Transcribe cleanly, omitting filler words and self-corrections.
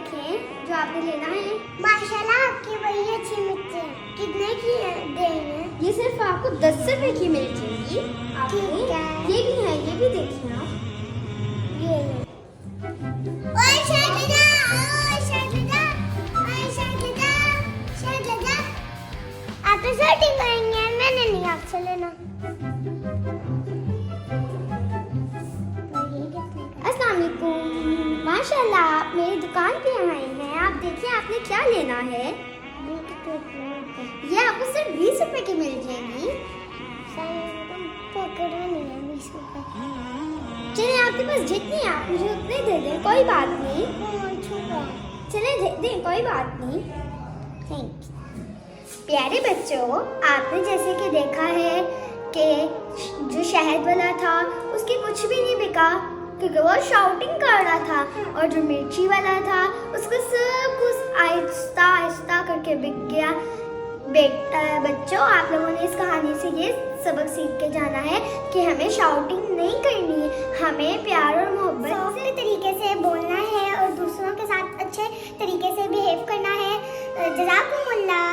देखें जो आपने लेना है। माशाल्लाह आपकी वही अच्छी मिर्च है। कितने की देंगे? ये सिर्फ आपको 10 रुपए की मिल जाएगी। ठीक है। ये भी है, ये भी देखिए आप। ये ओए शाहिदा, ओए शाहिदा, ओए शाहिदा, शाहिदा। आप तो शूटिंग करेंगे, मैंने नहीं आपसे लेना। अस्सलाम वालेकुम। माशाल्लाह आप मेरी दुकान पे आए हैं। आप देखिए आपने क्या लेना है। ये आपको सिर्फ 20 रुपए की मिल जाएगी। पकड़ नहीं है 20 रुपए। चलिए आपके पास जितनी है आप मुझे उतने दे दें, कोई बात नहीं। चलिए दे दें, कोई बात नहीं। Thank you. प्यारे बच्चों, आपने जैसे कि देखा है कि जो शहद वाला था उसके कुछ भी नहीं बिका क्योंकि वो शाउटिंग कर रहा था, और जो मिर्ची वाला था उसका सब कुछ आहिस्ता आहिस्ता करके बिक गया। बच्चों, आप लोगों ने इस कहानी से ये सबक सीख के जाना है कि हमें शाउटिंग नहीं करनी है, हमें प्यार और मोहब्बत सॉफ्ट तरीके से बोलना है और दूसरों के साथ अच्छे तरीके से बिहेव करना है। जज़ाकुमुल्लाह।